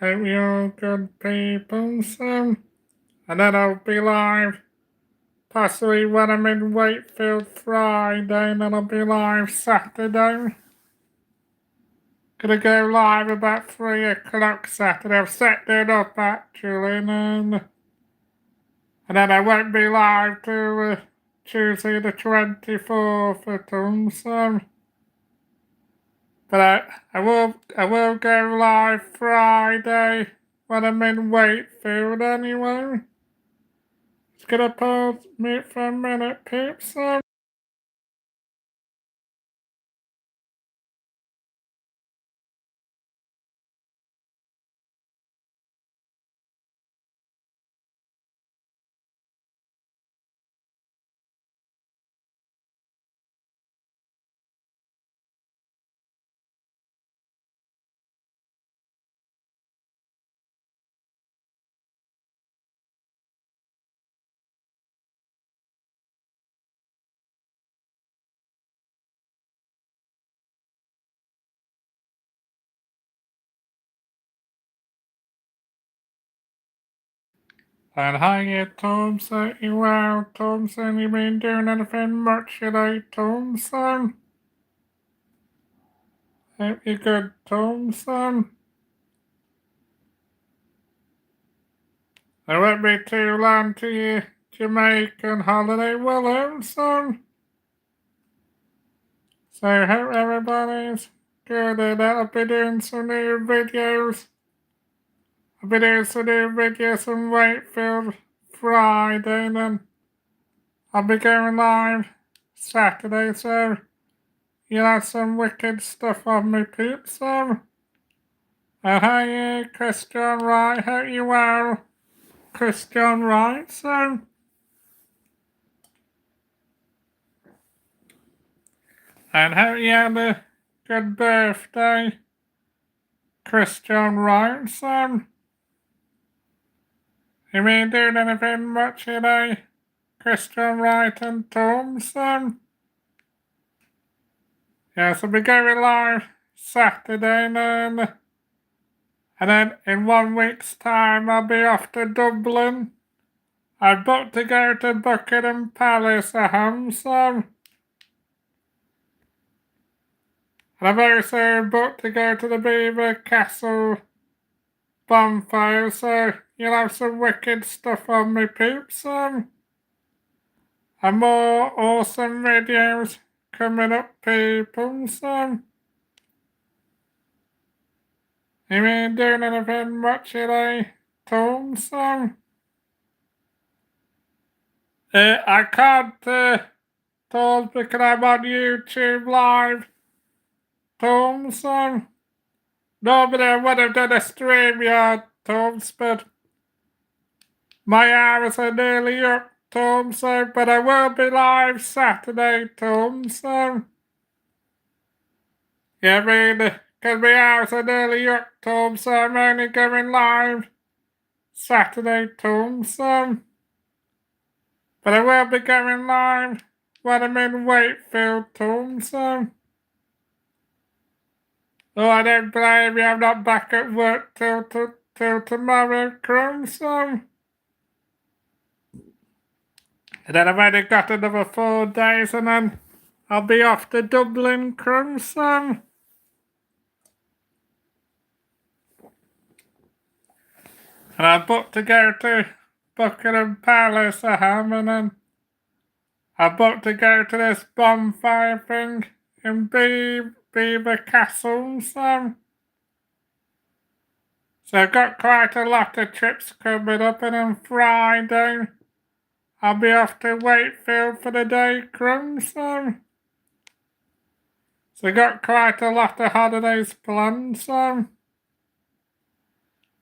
Hope you're good people soon. And then I'll be live possibly when I'm in Wakefield Friday, and then I'll be live Saturday. Gonna go live about 3 o'clock Saturday. I've set it up actually, and then I won't be live till Tuesday the 24th at all, so. But I will go live Friday when I'm in Wakefield anyway. Just gonna pause mute for a minute, peeps. And hi, Thompson. Wow, Thompson, you been doing anything much today, Thompson? Hope you're good, Thompson. It won't be too long to your Jamaican holiday, will it, son? So hope everybody's good, and I'll be doing some new videos. I'll be doing some new videos on Wakefield Friday, and then I'll be going live Saturday, so you'll have some wicked stuff on me, peeps, so. Hi, Christian Wright, hope you well, Christian Wright, so. And hope you had a good birthday, Christian Wright, so. You been doing anything much today, Christian Wright and Thompson? Yes, I'll be going live Saturday, and then in 1 week's time I'll be off to Dublin. I've booked to go to Buckingham Palace, so. And I've also booked to go to the Belvoir Castle bonfire, so you'll have some wicked stuff on me, peeps, and more awesome videos coming up, people, so. You been doing anything much today, Tom, so? I can't talk because I'm on YouTube live, Tom, so. Normally I would have done a stream yard, Tom, but my hours are nearly up, Tom, so. But I will be live Saturday, Tom, so. Yeah, I mean, because my hours are nearly up, Tom, so I'm only going live Saturday, Tom, so. But I will be going live when I'm in Wakefield, Tom, so. Oh, I don't blame you, I'm not back at work till tomorrow, Crum, so. And then I've only got another 4 days, and then I'll be off to Dublin, Crum, so. And I booked to go to Buckingham Palace, I have, and then I booked to go to this bonfire thing in Belvoir Castle, so. So I've got quite a lot of trips coming up, and on Friday I'll be off to Wakefield for the day cruise, so. So I've got quite a lot of holidays planned, so.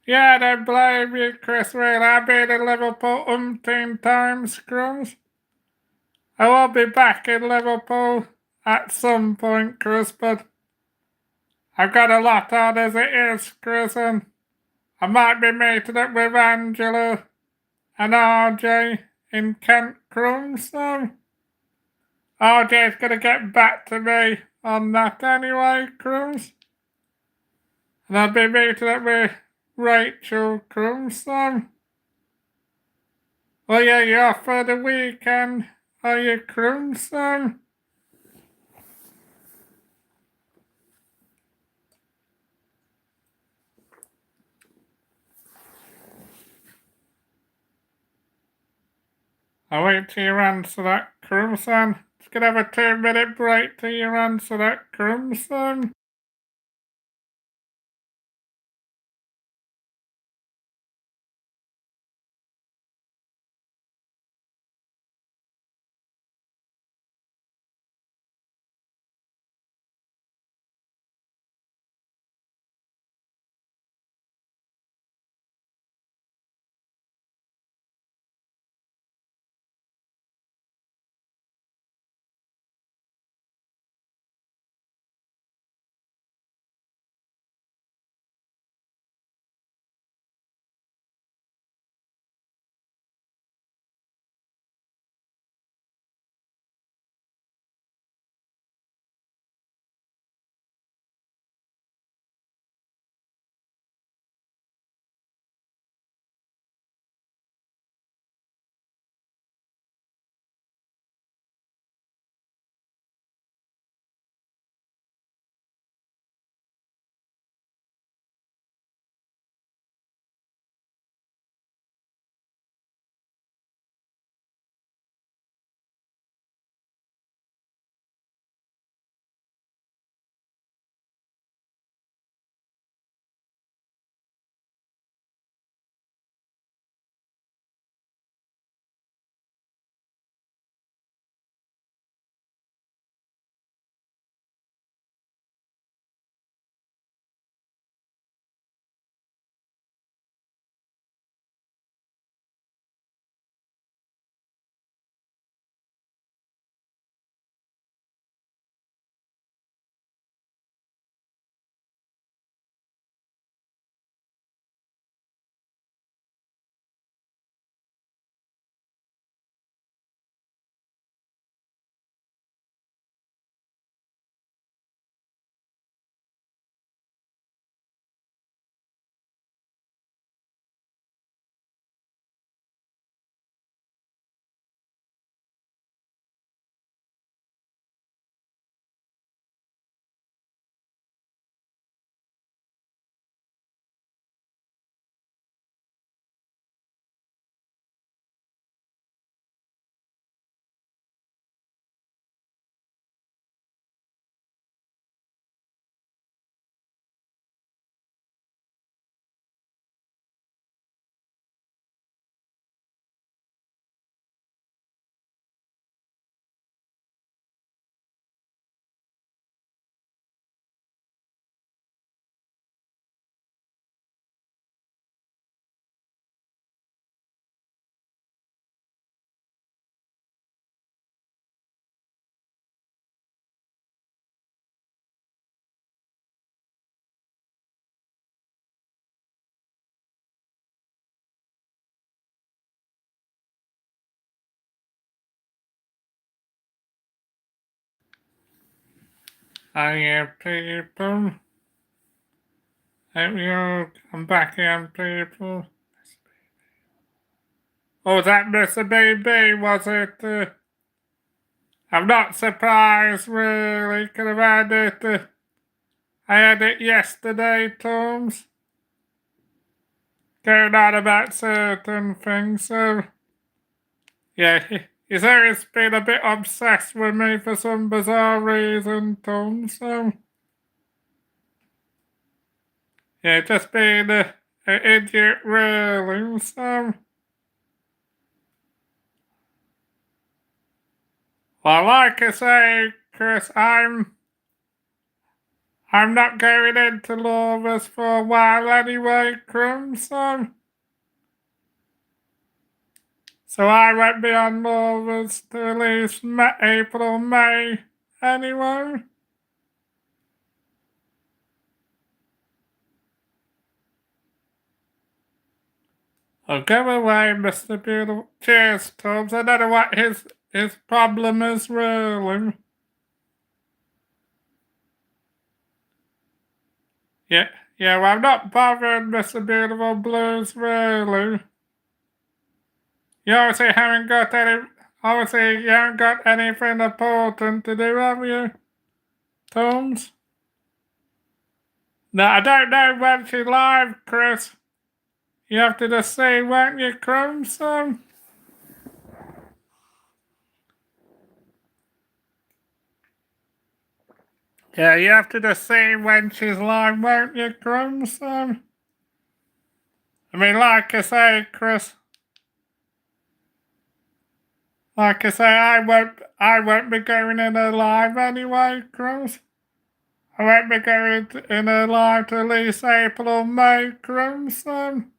Yeah, I don't blame you, Chris, really. I've been in Liverpool umpteen times, Chris. I will be back in Liverpool at some point, Chris, but I've got a lot on as it is, Chris, and I might be meeting up with Angela and RJ in Kent, Crum, so. RJ's gonna get back to me on that anyway, Cruz. And I'll be meeting up with Rachel Crimson. Oh yeah, you're off for the weekend. Are you, Crimson? I'll wait till you answer that, Crimson. Just gonna have a 2-minute break till you answer that, Crimson. Hiya, people. I'm back again, people. Oh, that Mr. BB, was it? I'm not surprised, really. Could have had it. I had it yesterday, Toms. Going on about certain things, so. Yeah, he's always been a bit obsessed with me for some bizarre reason, Toms, so. Yeah, just being an idiot, really, so. Well, like I say, Chris, I'm not going into Lorvis for a while anyway, Crimson. So I won't be on Lorvis till at least April, May, anyway. Oh, go away, Mr. Beautiful. Cheers, Tubbs. I don't know what his problem is, really. Yeah, Yeah, well, I'm not bothered, Mr. Beautiful Blues, really. You obviously you haven't got anything important to do, have you, Tomes? No, I don't know when she's live, Chris. You have to just say, won't you, Crimson? Yeah, you have to just say when she's live, won't you, Crimson? I mean, like I say, Chris. Like I say, I won't be going in a live anyway, Chris. I won't be going in a live till at least April or May, Crimson.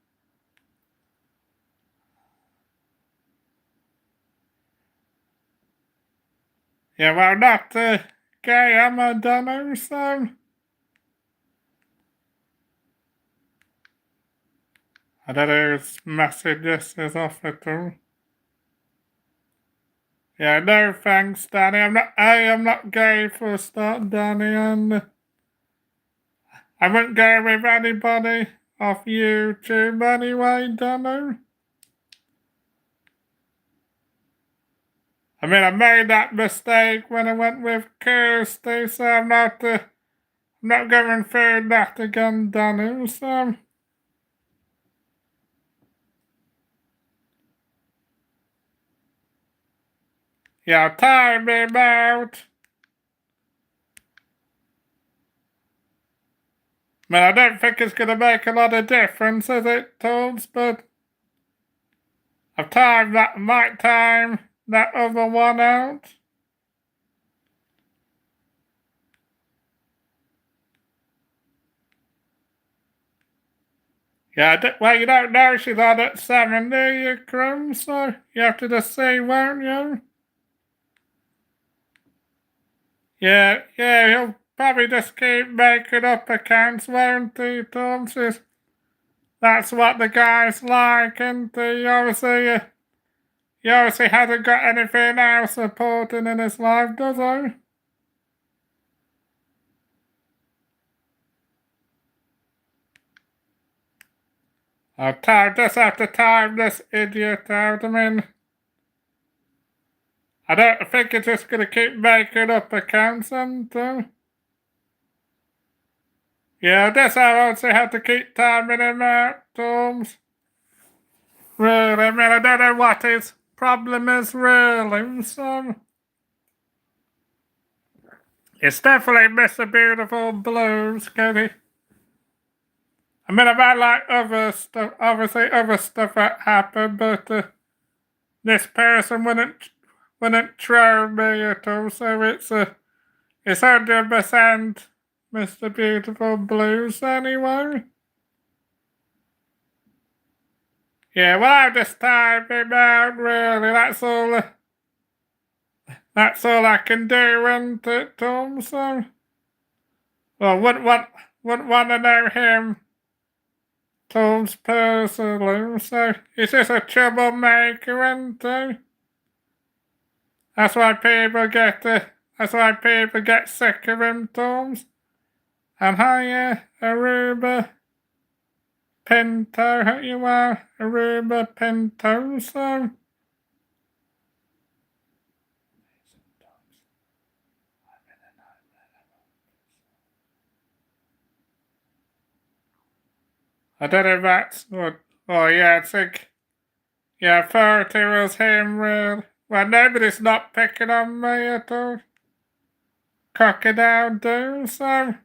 Yeah, well, not gay, am I, dunno, so. I don't know whose message this is off at all. Yeah, no thanks, Danny. I'm not gay for a start, Danny, and I wouldn't go with anybody off YouTube anyway, Danny. I mean, I made that mistake when I went with Kirsty, so I'm not going through that again, Danny, so. Yeah, time him out. I mean, I don't think it's going to make a lot of difference, is it, Toads? But might time that other one out. Yeah, well, you don't know she's on at 7, do you, Crumb? So you have to just see, won't you? Yeah, he'll probably just keep making up accounts, won't he, Tom? That's what the guy's like, and he obviously hasn't got anything else important in his life, does he? Just have to time this idiot out. I mean, I don't think it's just going to keep making up accounts and, yeah, that's how I also have to keep timing him out, Toms. Really, I mean, I don't know what his problem is, really, so. It's definitely Mr. Beautiful Blues, Kenny. I mean, I've had like other stuff, obviously other stuff that happened, but this person wouldn't throw me at all, so it's 100% Mr. Beautiful Blues anyway. Yeah, well, I'll just type him out, really, that's all I can do, isn't it, Tom, so. Well, wouldn't want to know him, Tom's personally, so he's just a troublemaker, isn't he? That's why people get sick of him, Toms. And hiya, Aruba Pinto, how you are, Aruba Pinto, so. I don't know if that's what, oh yeah, I think, yeah, 30 was him, really. Well, nobody's not picking on me at all. Crocodile do, so.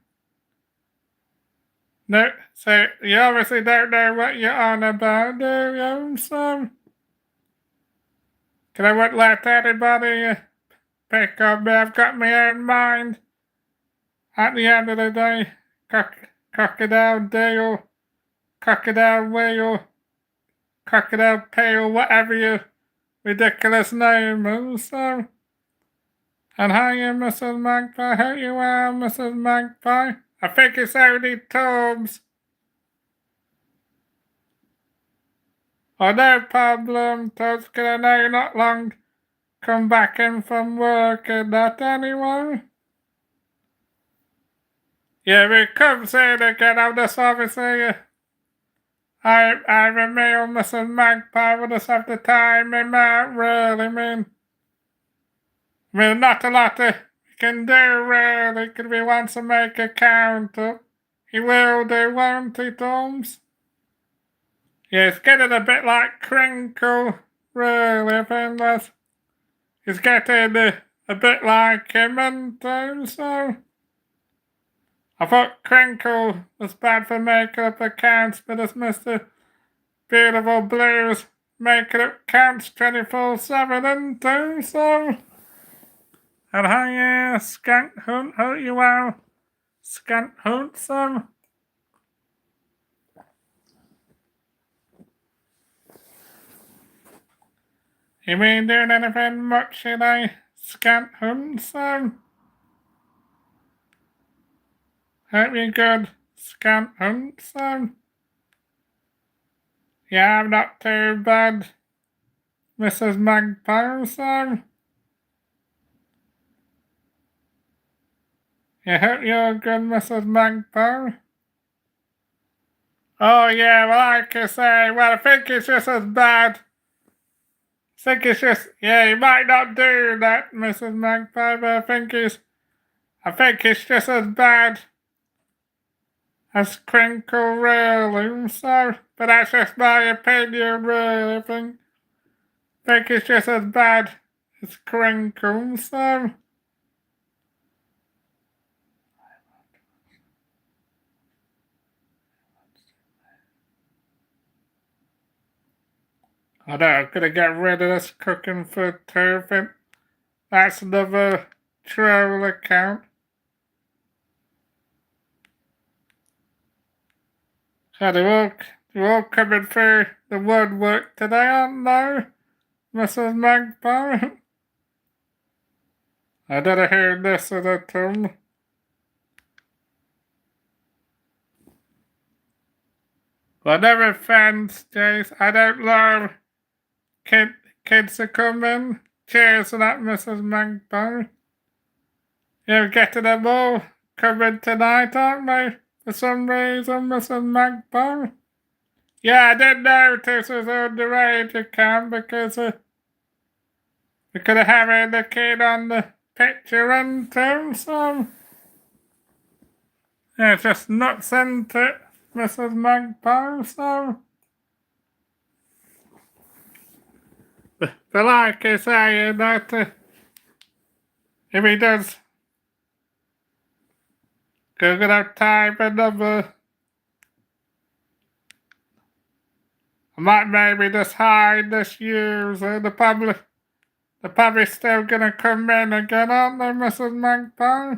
No, so you obviously don't know what you're on about, do you, so? Cause I wouldn't let anybody pick on me. I've got my own mind. At the end of the day, crocodile deal, crocodile whale, crocodile pale, whatever your ridiculous name is, so. And hi, Mrs. Magpie. How you are, Mrs. Magpie? I think it's only Tomes. Oh, no problem, Tomes, can I know you're not long come back in from work and that anyway? Yeah, we comes in again. I'm just obviously. I'm a male Mrs. Magpie. We just have to time him out, really. Not a lot he can do, really. Could we wants to make a count up? He will do, won't he, Toms? Yeah, it's getting a bit like Crinkle, really. I think that's. He's getting a bit like him, and so. I thought Crinkle was bad for making up accounts, but it's Mr. Beautiful Blues making up counts 24/7 and so. And hi, Skunk Hunt, hope you well. Skunk Hunt, so. You been doing anything much today, Skunk Hunt, so? Hope you're good, Skunk Hunt, so. Yeah, I'm not too bad, Mrs. Magpie, so. I hope you're good, Mrs. Magpie. Oh, yeah, well, like I say, well, I think it's just as bad. I think it's just, yeah, you might not do that, Mrs. Magpie, but I think it's just as bad as Crinkle, really, so, but that's just my opinion, really, I think it's just as bad as Crinkle, so. I know, I'm gonna get rid of this cooking food too. I think that's another troll account. So they're all coming through the woodwork today, aren't they, Mrs. Magpie? I didn't hear this at all. Well, no offense, Jace. I don't know. Kids are coming. Cheers for that, Mrs. Magpie. You're getting them all coming tonight, aren't they? For some reason, Mrs. Magpie. Yeah, I did notice it was on the radio cam because of having the kid on the picture and too, so. Yeah, just not sent it, Mrs. Magpie, so. But like I say, that if he does go gonna have time another, I might maybe just hide this user. The public's still gonna come in again, aren't they, Mrs. Magpie?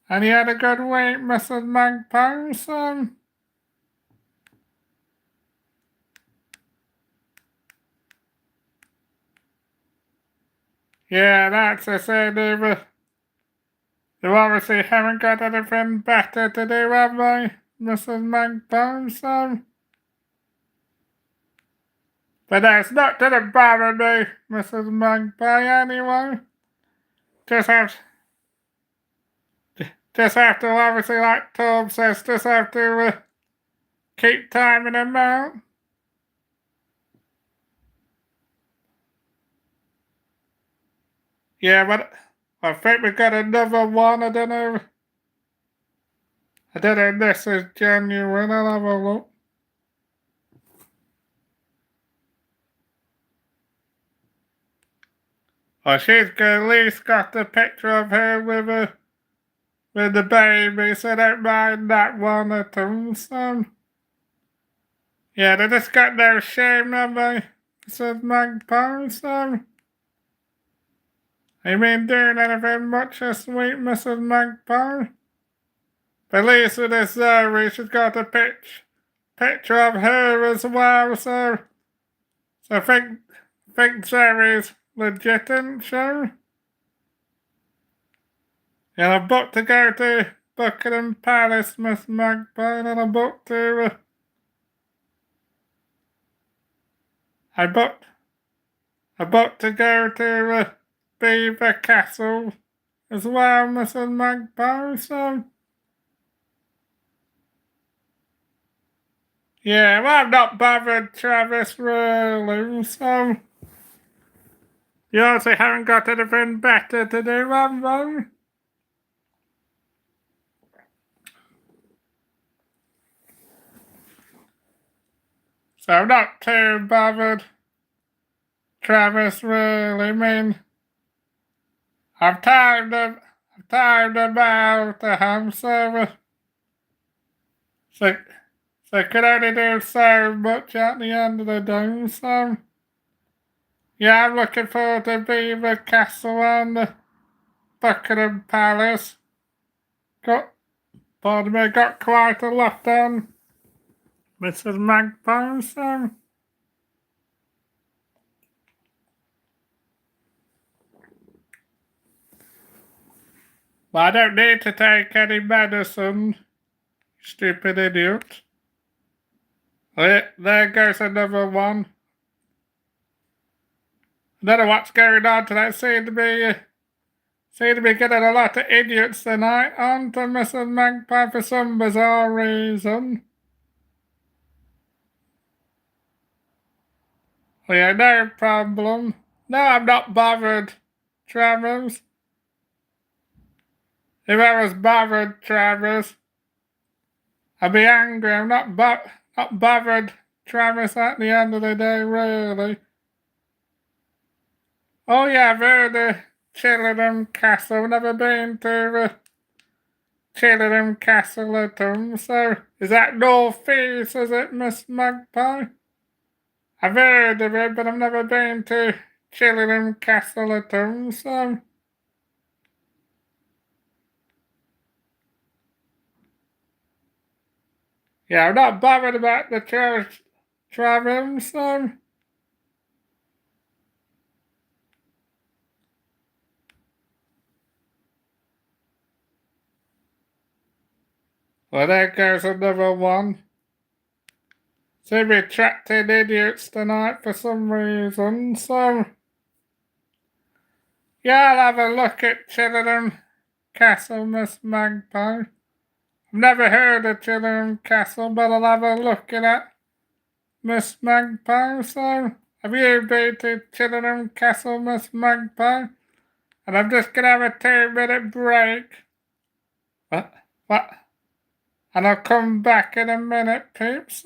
And you had a good week, Mrs. Magpie, so. Yeah, that's a say they obviously haven't got anything better to do, have they, Mrs. Magpie, so. But that's not gonna bother me, Mrs. Magpie, anyway. Just have to obviously, like Tom says, just have to keep timing them out. Yeah, but I think we got another one. I don't know if this is genuine. I'll have a look. Oh, she's at least got the picture of her with the baby, so don't mind that one at all, so. Yeah, they just got no shame, have they, Mrs. Magpie, so. Ain't been doing anything much this week, Mrs. Magpie. But at least with this Zoe, she's got a picture of her as well, so I think Zoe's legit, isn't she? And I'm booked to go to Buckingham Palace, Miss Magpie, and I'm booked to I booked to go to Beaver Castle as well, Mrs. Magpie, so. Yeah, well, I'm not bothered, Travis, really, so... You also haven't got anything better to do, have you? So I'm not too bothered, Travis, really. I mean, I'm tired about the ham service. So, so could only do so much at the end of the day, so... Yeah, I'm looking forward to Beaver Castle and Buckingham Palace. Got, pardon me, got quite a lot on, Mrs. Magpie, so... Well, I don't need to take any medicine, stupid idiot. There goes another one. I don't know what's going on tonight. Seem to be getting a lot of idiots tonight, aren't they, Mrs. Magpie, for some bizarre reason. Well, yeah, no problem. No, I'm not bothered, Travers. If I was bothered, Travers, I'd be angry. I'm not bothered, Travis, at the end of the day, really. Oh yeah, I've heard of Chillingham Castle. Never been to Chillingham Castle at all. So, is that North East, is it, Miss Magpie? I've heard of it, but I've never been to Chillingham Castle at all, so... Yeah, I'm not bothered about the church traveling, so... Well, there goes another one. Seem to be attracting idiots tonight for some reason, so... Yeah, I'll have a look at Chillingham Castle, Miss Magpie. I've never heard of Chillingham Castle, but I'll have a look at it, Miss Magpie, so... Have you been to Chillingham Castle, Miss Magpie? And I'm just gonna have a 2-minute break. What? What? And I'll come back in a minute, peeps.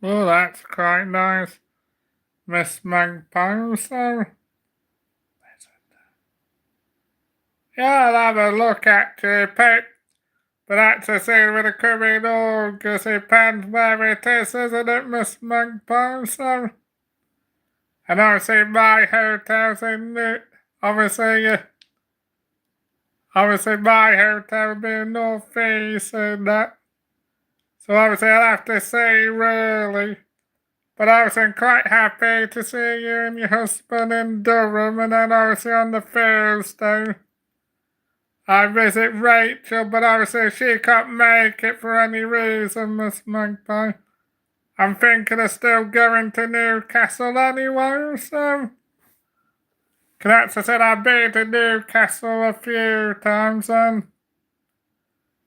Oh, that's quite nice, Miss Magpie. So, yeah, I'll have a look at your pic. But that's a scene with a coming on, because it depends where it is, isn't it, Miss Magpie? So, and obviously my hotel's in New, obviously my hotel will be in North East and that. So obviously I'll have to say really. But obviously I'm quite happy to see you and your husband in Durham, and then obviously on the Thursday I visit Rachel, but obviously she can't make it for any reason, Miss Magpie. I'm thinking of still going to Newcastle anyway, so. Cause I said I've been to Newcastle a few times, and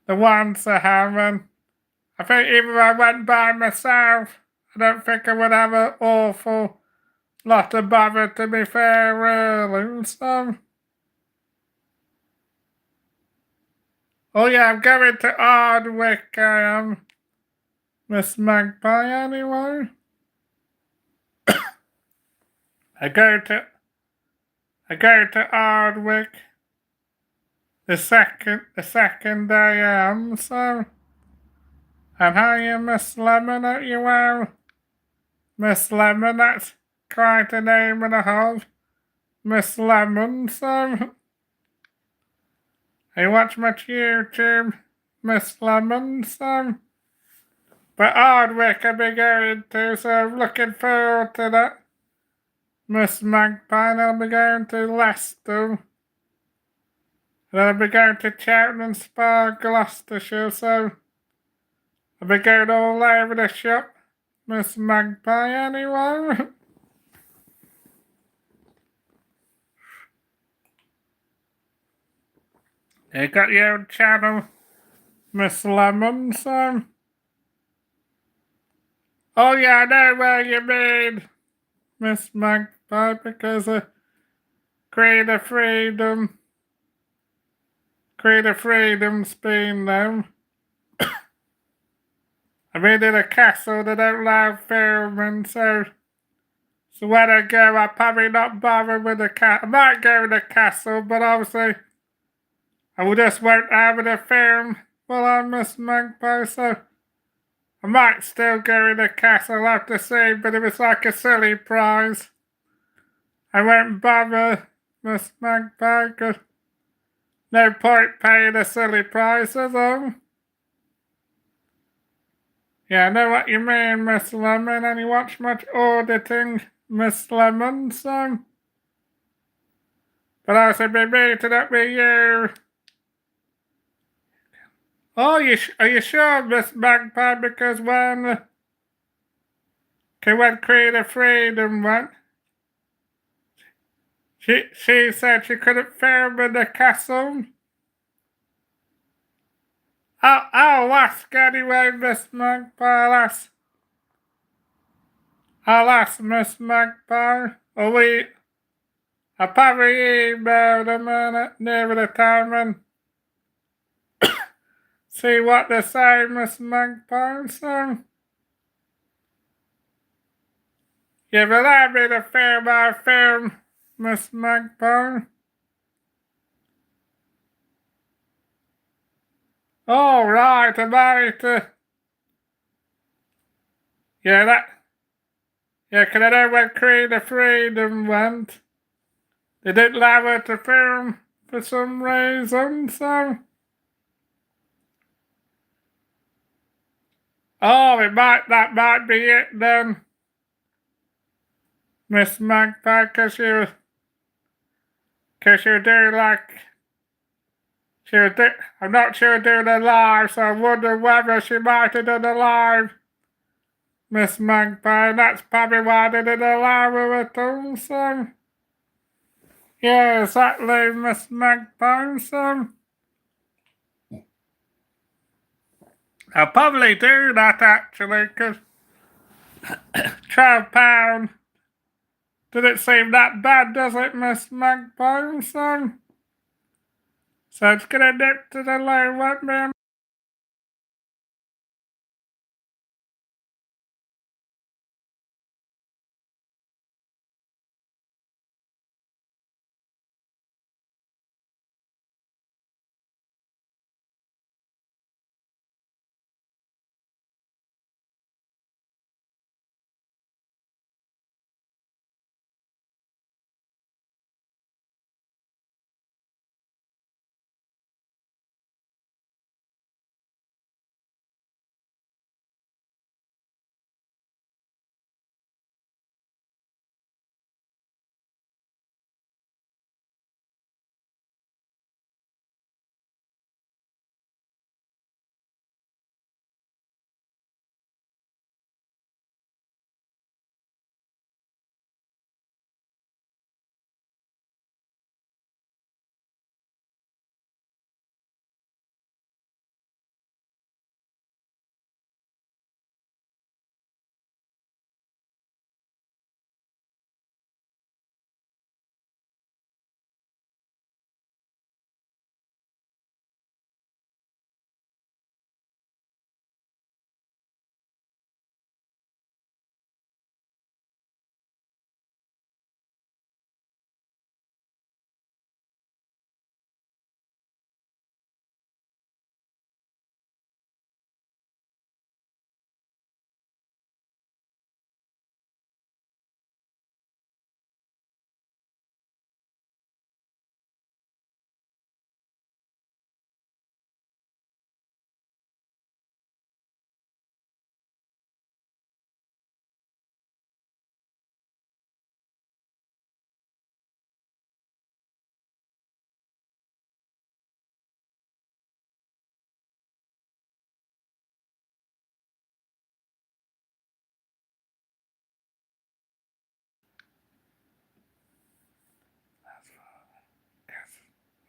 the ones I haven't. I think even if I went by myself, I don't think I would have an awful lot of bother, to be fair, really, so. Oh yeah, I'm going to Ardwick, I am, Miss Magpie, anyway. I go to Ardwick the second I am, so. And how you Miss Lemon at you well? Miss Lemon, that's quite a name and a half. Miss Lemon, so. I watch much YouTube, Miss Lemon, so. But Ardwick I'll be going to, so I'm looking forward to that. Miss Magpie, I'll be going to Leicester. And I'll be going to Cheltenham Spa, Gloucestershire, so. I'll be going all over the shop, Miss Magpie, anyway. You got your own channel, Miss Lemon, so. Oh yeah, I know where you mean, Miss Magpie, because of Creative Freedom's been them. I mean, in a castle, they don't allow filming, so when I go, I'll probably not bother with the castle. I might go to the castle, but obviously, I just won't have the film while I'm Miss Magpie, so I might still go in the castle, I'll have to see, but if it's like a silly prize, I won't bother, Miss Magpie, because no point paying a silly price, is there? Yeah, I know what you mean, Miss Lemon, and you watch much auditing, Miss Lemon, so. But I should be meeting up with you. Oh, are you sure, Miss Magpie? Because when Creative Freedom went, she said she couldn't film in the castle. I'll ask anyway, Miss Magpie. I'll ask Miss Magpie. I probably emailed them near the time and see what they say, Miss Magpie. So, you will allow me to film our film, Miss Magpie. All right, about yeah, yeah, 'cause I know when Creative Freedom went, they didn't allow her to film for some reason, so. Oh, that might be it then, Miss Magpie, 'cause you do like, I'm not sure doing a live, so I wonder whether she might have done a live, Miss Magpie. That's probably why they didn't allow her at all, so. Yeah, exactly, Miss Magpie, so. I'll probably do that actually, because £12 didn't seem that bad, does it, Miss Magpie, so. So it's gonna dip to the low, won't be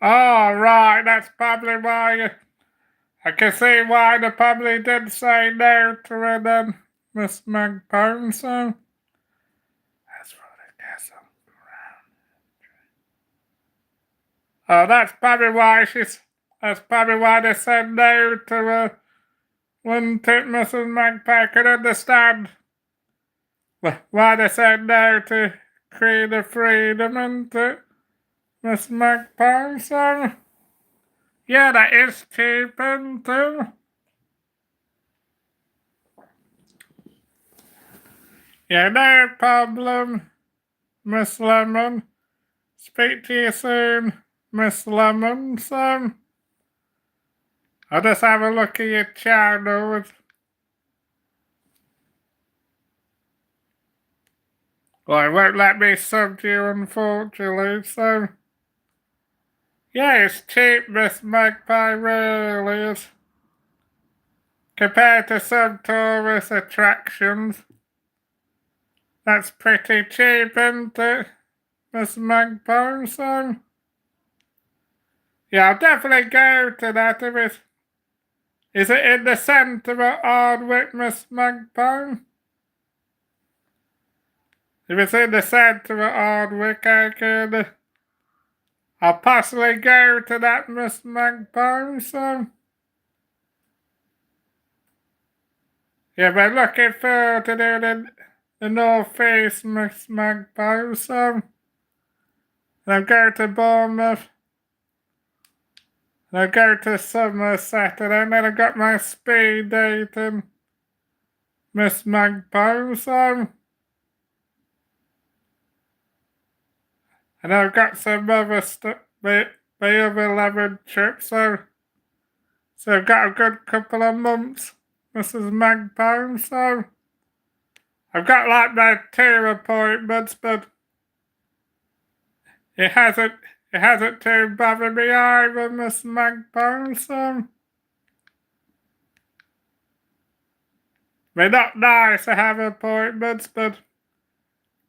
Oh, right, that's probably why. I can see why the probably did say no to it then, Miss Magpie, so. That's for the castle. Oh, that's probably why that's probably why they said no to her. Wouldn't it, Mrs. Magpie could understand why they said no to Creed of Freedom, isn't it, Miss Magpie, so. Yeah, that is cheap, isn't it? Yeah, no problem, Miss Lemon. Speak to you soon, Miss Lemon, so. I'll just have a look at your channel. Well, it won't let me sub to you, unfortunately, so. Yeah, it's cheap, Miss Magpie, really is. Compared to some tourist attractions, that's pretty cheap, isn't it, Miss Magpie, so. Yeah, I'll definitely go to that if it's. Is it in the centre of Ardwick, Miss Magpie? If it's in the centre of Ardwick, I'll possibly go to that, Miss Magpie, so. Yeah, but looking forward to doing the North East, Miss Magpie, so. And I'll go to Bournemouth. And I'll go to Somerset, and then I've got my speed dating, Miss Magpie, so. And I've got some other stuff, my other 11 trips, so I've got a good couple of months, Mrs. Magpie, so I've got like my 2 appointments, but it hasn't too bothered me either, Miss Magpie, so. They're not nice to have appointments, but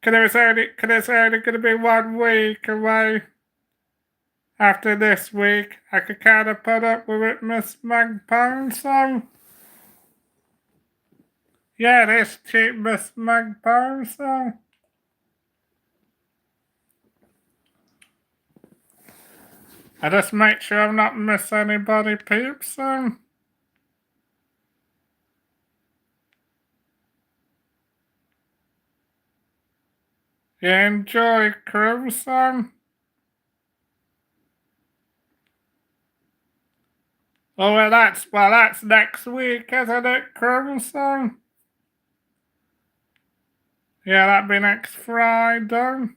it's only going to be 1 week away. After this week, I could kind of put up with it, Miss Magpie, so. Yeah, this cheap Miss Magpie, so. I just make sure I'm not miss anybody, peeps, so. Yeah, enjoy, crew, so. Oh, well, that's next week, isn't it, crew, so. Yeah, that'll be next Friday.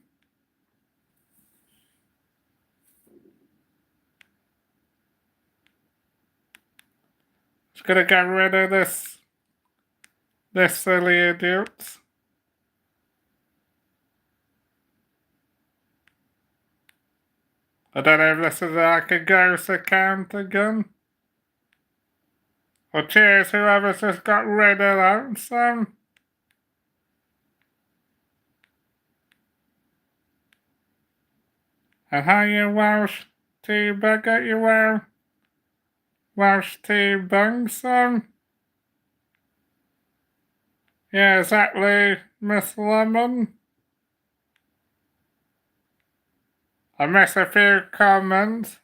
Just gonna get rid of this silly idiot. I don't know if this is like a ghost account again. Well, cheers, whoever's just got rid of that, so. And how you Welsh tea bugger, you Welsh tea bung, so. Yeah, exactly, Miss Lemon. I missed a few comments.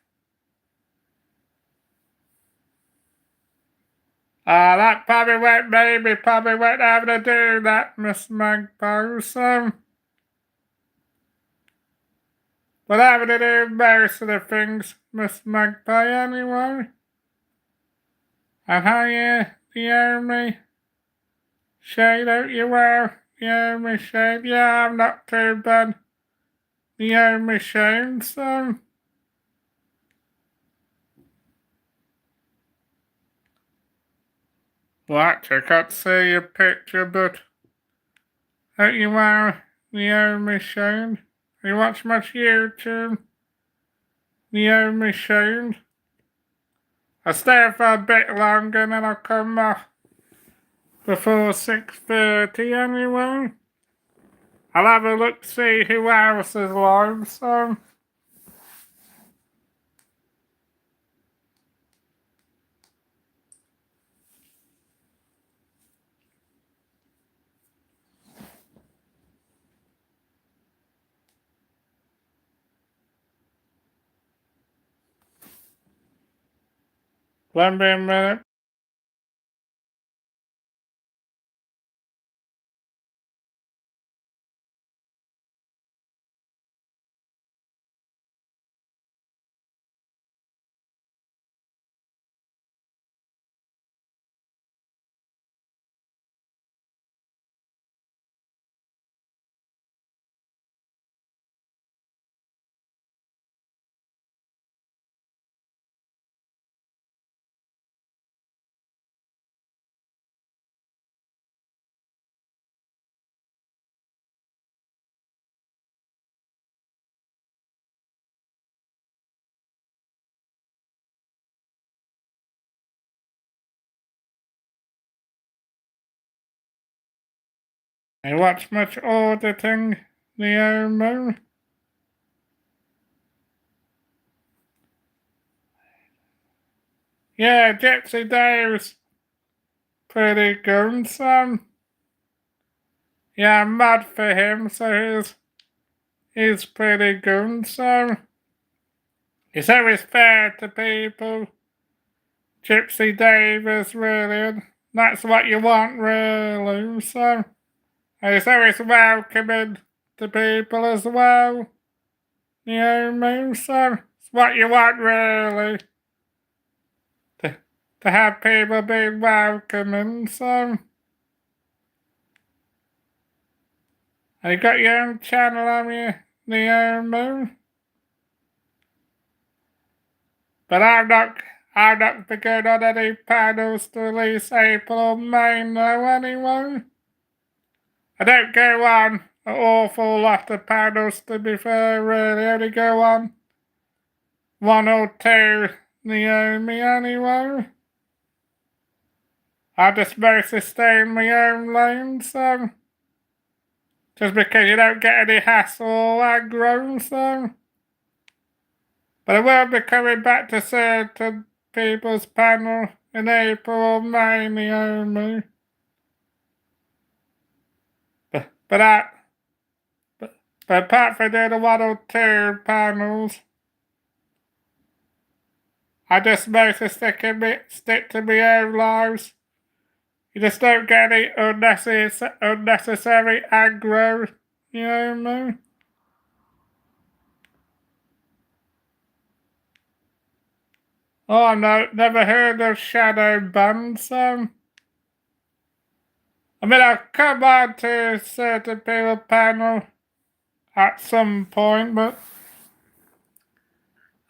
That probably won't have to do that, Miss Magpie, so. But having to do most of the things, Miss Magpie, anyway. And how you hear me? Shade out you hear me, Shade? Yeah, I'm not too bad. You hear me, Shade, so. Well, actually, I can't see your picture, but don't you hear me, Shade? You watch much YouTube? You hear me, Shade? I'll stay for a bit longer and then I'll come off before 6:30 anyway. I'll have a look, see who else is live, so. Let me a minute. I watch much auditing, Naomi. Yeah, Gypsy Dave's pretty good, son. Yeah, I'm mad for him, so he's pretty good, so he's always fair to people. Gypsy Dave is really, that's what you want, really, so he's always welcoming to people as well. You know what I mean? So it's what you want, really. To have people be welcoming, so. You got your own channel on your Naomi. But I'm not going on any panels to release April or May now anyway. I don't go on an awful lot of panels to be fair, really. I only go on one or two Naomi anyway. I just mostly stay in my own lane, so. Just because you don't get any hassle or aggro, so. But I will be coming back to certain people's panel in April or May, Naomi. But, I, but apart from doing the one or two panels, I just mostly stick to my own lives. You just don't get any unnecessary aggro, you know what I mean? Oh, no, never heard of shadow ban, so. I mean, I'll come on to certain people panel at some point, but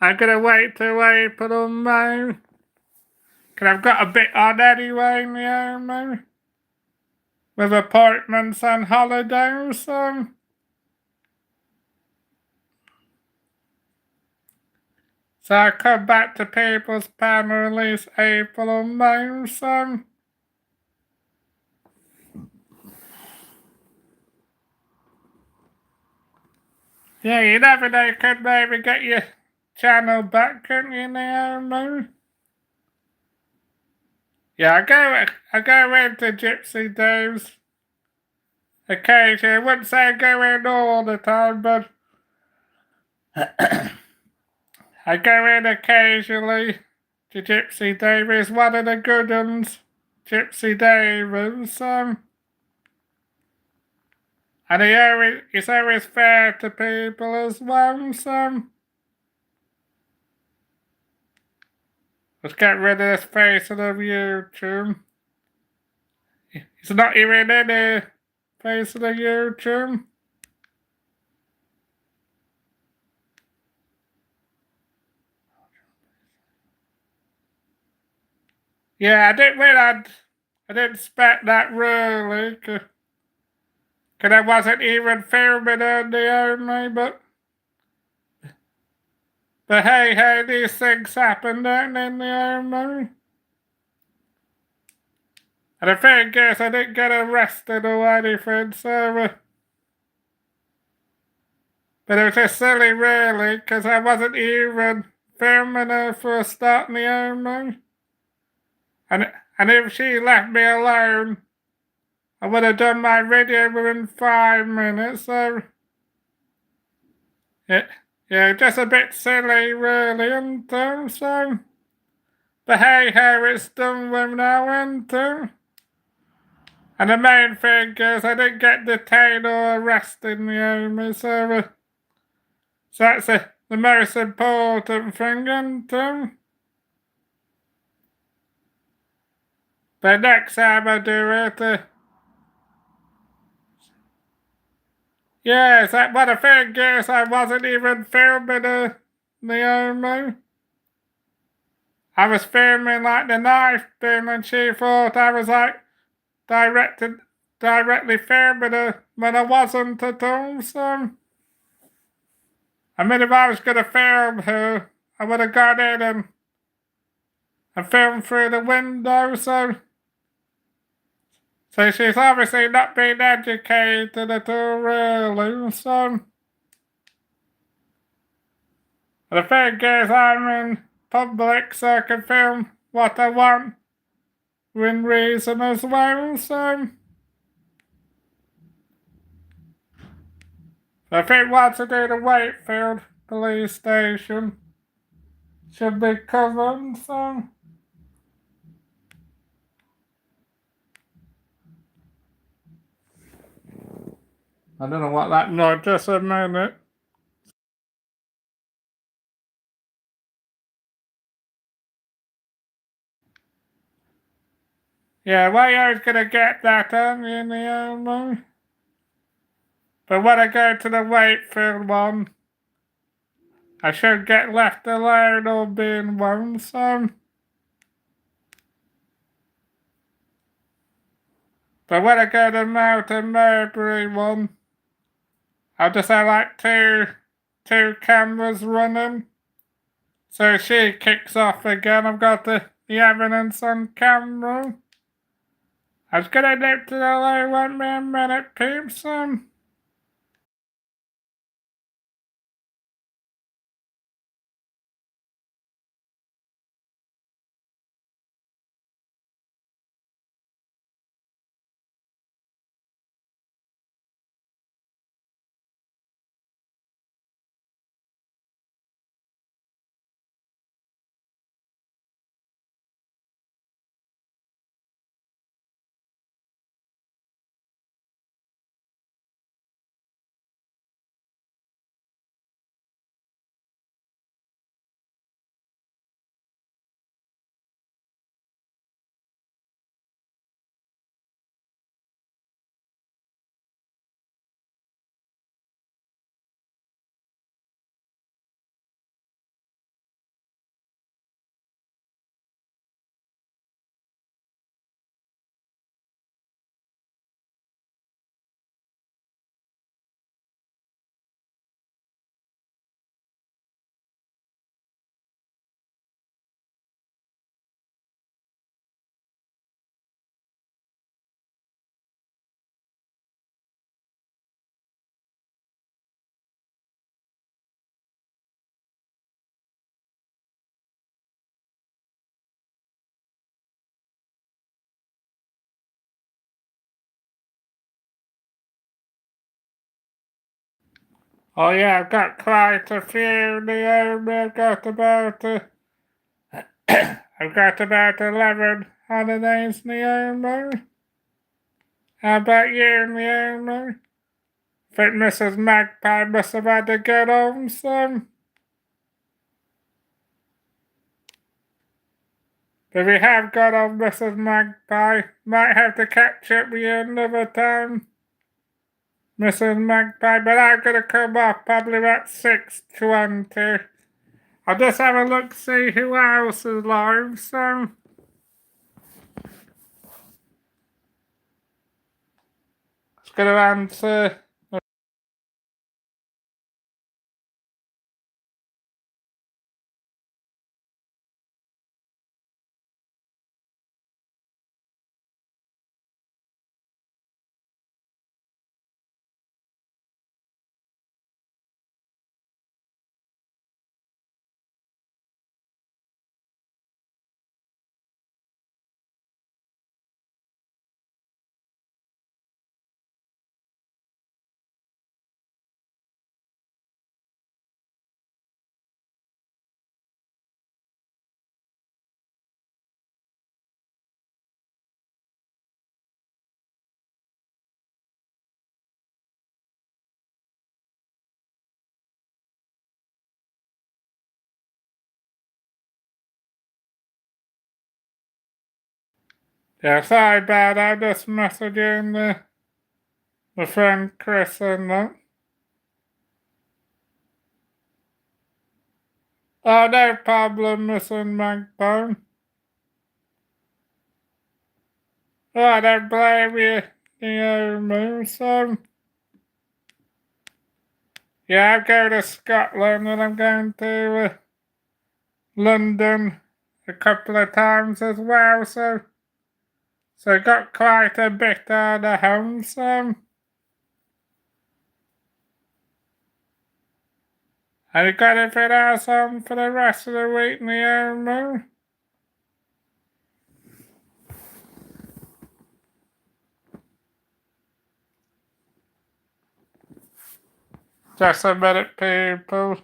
I'm gonna wait till April or May. Cause I've got a bit on anyway, you know, with appointments and holidays, so. So I come back to people's panel at least April or May, so. Yeah, you never know, you could maybe get your channel back, couldn't you, Naomi? Yeah, I go into Gypsy Dave's occasionally. I wouldn't say I go in all the time, but I go in occasionally to Gypsy Dave. Is one of the good ones, Gypsy Dave, and he's always fair to people as well, so. Let's get rid of this face of YouTube. He's not even in the face of the YouTube. Yeah, I didn't expect that really, cause I wasn't even filming on the only, but hey, these things happen, don't they, in the only? And the thing is, I didn't get arrested or anything, so, but it was just silly really, cause I wasn't even filming her for starting the only. And if she left me alone, I would have done my video within 5 minutes, so. Yeah, yeah, just a bit silly, really, and so. But hey ho, it's done with now, and and the main thing is I didn't get detained or arrested, Naomi, so that's the most important thing, and but next time I do it, yes, but the thing is I wasn't even filming Naomi. I was filming like the knife thing, and she thought I was like directly filming her when I wasn't at all, so. I mean, if I was gonna film her, I would have gone in and filmed through the window, so she's obviously not been educated at all, really, so. The thing is, I'm in public, so I can film what I want within reason as well, so. I think what to do the Wakefield police station should be covered, so. I don't know what that noise, just a minute. Yeah, well, I was gonna get that on in the army. But when I go to the Wakefield one, I should get left alone or being one, so. But when I go to the Mountain Mowbray one, I'll just have like two cameras running. So she kicks off again. I've got the evidence on camera. I was gonna nip to the low 1 minute, peeps. Oh yeah, I've got quite a few, Naomi. I've got about 11 holidays, Naomi. How about you, Naomi? Think Mrs. Magpie must have had to get home some. If we have got on Mrs. Magpie, might have to catch up with you another time, Mrs. Magpie, but I'm gonna come off probably about 6:20. I'll just have a look, see who else is live, so. It's gonna answer Yeah, sorry about that. Just messaging my friend Chris and that. Oh, no problem, Mrs. Magpie. Oh, I don't blame you, me, so... Yeah, I'm going to Scotland and I'm going to London a couple of times as well, so got quite a bit out of home, so... Have you got anything else on for the rest of the week, Naomi? Just a minute, people.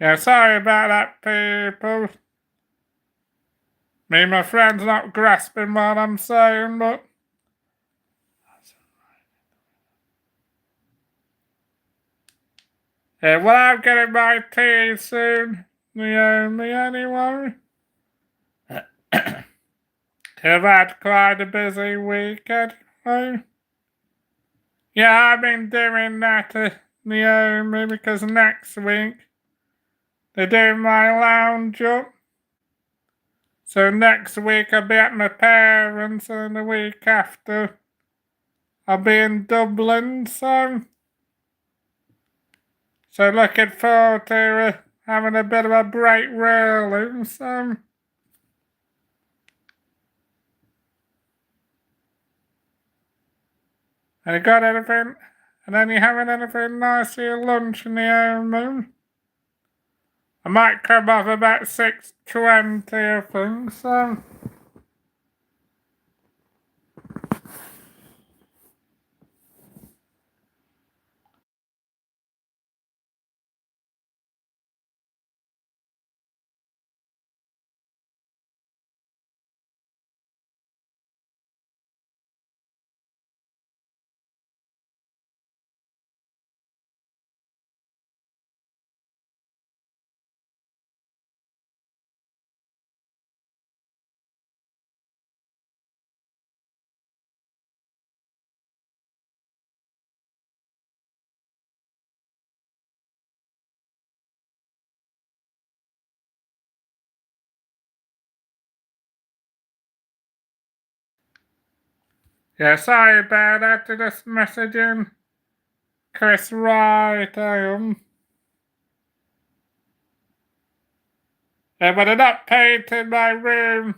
Yeah, sorry about that, people. Me and my friend's not grasping what I'm saying, but... Yeah, well, I'm getting my tea soon, Naomi, anyway. I've had quite a busy week, anyway. Yeah, I've been doing that, Naomi, because next week they're doing my lounge up. So next week I'll be at my parents', and the week after I'll be in Dublin, so looking forward to having a bit of a break, really, so... And you got anything? And then you having anything nice for your lunch in the afternoon? I might come off about 6:20, I think, so... Yeah, sorry about that, just messaging Chris Wright, Yeah, but they're not painting my room,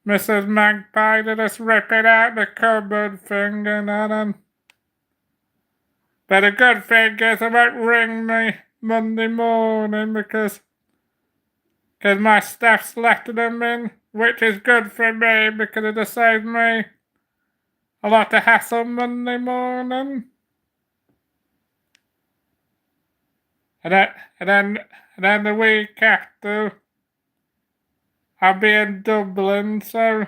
Mrs. Magpie. They're just ripping out the cupboard thing and that. But the good thing is they won't ring me Monday morning because my staff's letting them in, which is good for me because it just saves me a lot of hassle Monday morning. And then the week after, I'll be in Dublin, so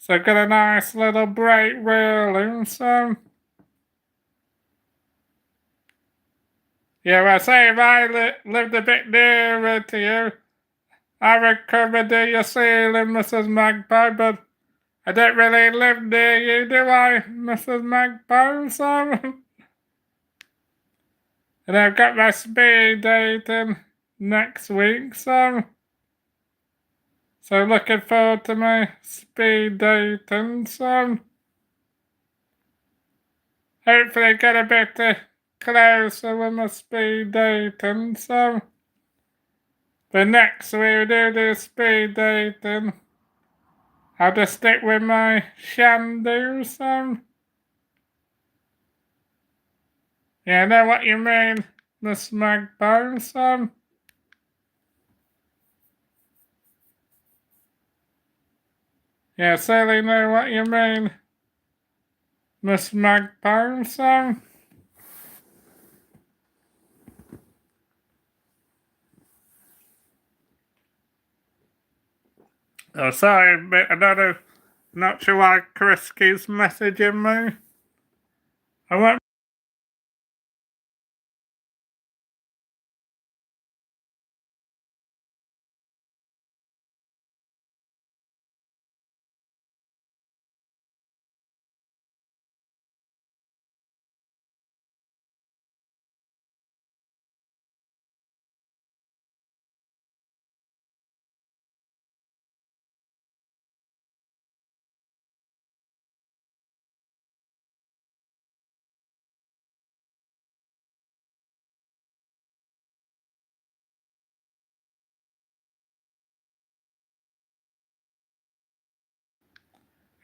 got a nice little break, really, so... Yeah, well, say if I lived a bit nearer to you, I would come and do your ceiling, Mrs. Magpie, but I don't really live near you, do I, Mrs. Magpie, so... And I've got my speed dating next week, so looking forward to my speed dating, so hopefully get a bit closer with my speed dating, so the next we do speed dating, I'll just stick with my Shandu, so yeah, I know what you mean, Miss Magpie, so yeah, certainly know what you mean, Miss Magpie, so oh, sorry, but another. Not sure why Chris keeps messaging me. I won't.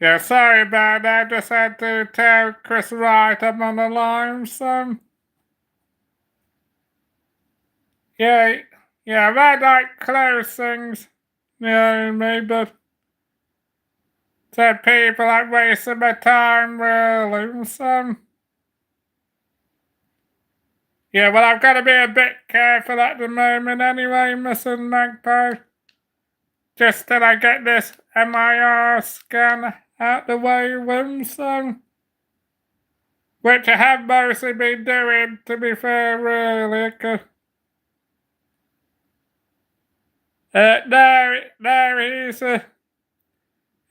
Yeah, sorry about that. I just had to tell Chris Wright I'm on the line, so. Yeah, yeah, I've had like close things, you know me, but said people like wasting my time, really, so. Yeah, well, I've got to be a bit careful at the moment anyway, Mrs. Magpie. Just till I get this MIR scan out the way with, so. Which I have mostly been doing, to be fair, really, 'cause no,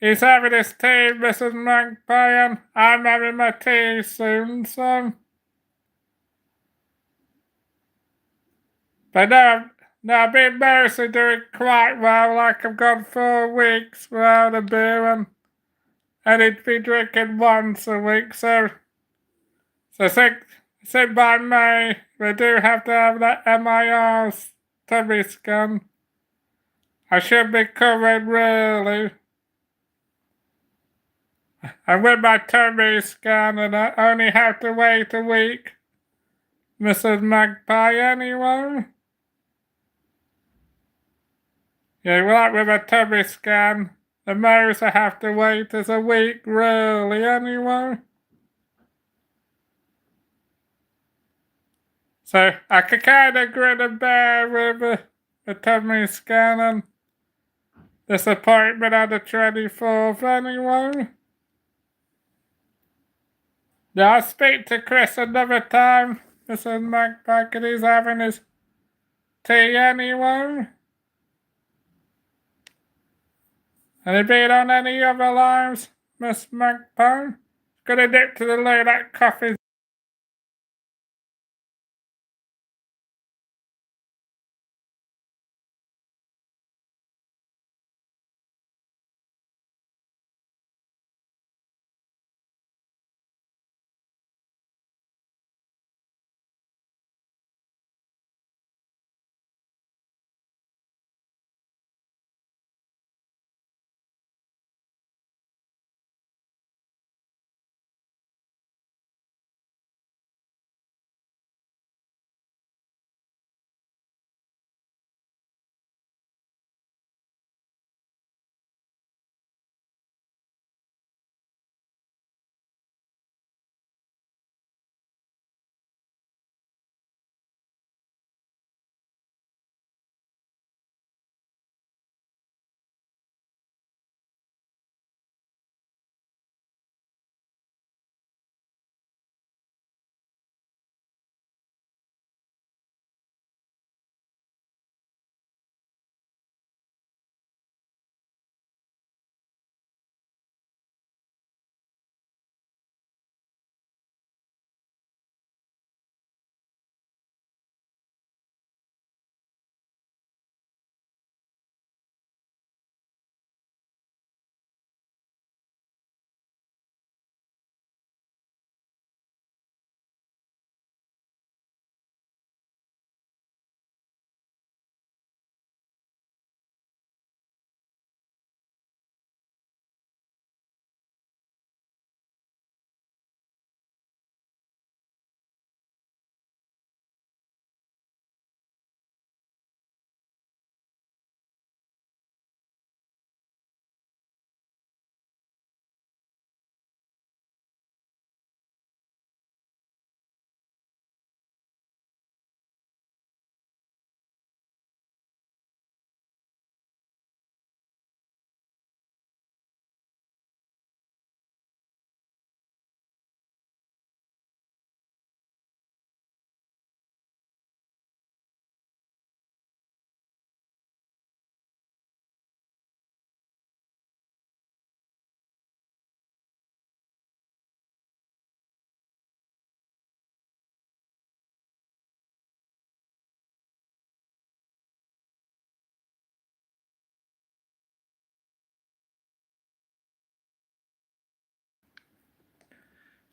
he's having his tea, Mrs. Magpie, and I'm having my tea soon, so. But no, I've been mostly doing quite well, like I've gone 4 weeks without a beer, and I need to be drinking once a week, so think by May, we do have to have that MIR tummy scan. I should be covered, really. And with my tummy scan, and I only have to wait a week, Mrs. Magpie, anyway. Yeah, well, with a tummy scan, the most I have to wait is a week, really, anyway. So I could kind of grin and bear with the tummy scan and this appointment on the 24th, anyway. Yeah, I'll speak to Chris another time, Mrs. Magpie, 'cause he's having his tea anyway. Have you been on any other lines, Miss Magpie? Gonna dip to the loo, that coffee's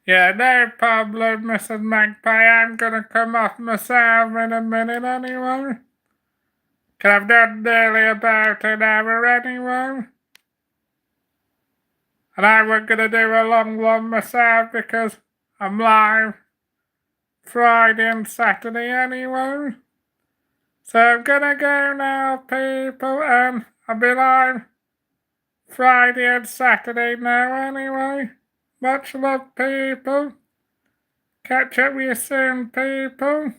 Yeah, no problem, Mrs. Magpie. I'm gonna come off myself in a minute anyway. 'Cause I've done nearly about an hour anyway. And I was gonna do a long one myself because I'm live Friday and Saturday anyway. So I'm gonna go now, people, and I'll be live Friday and Saturday now anyway. Much love, people. Catch up with you soon, people.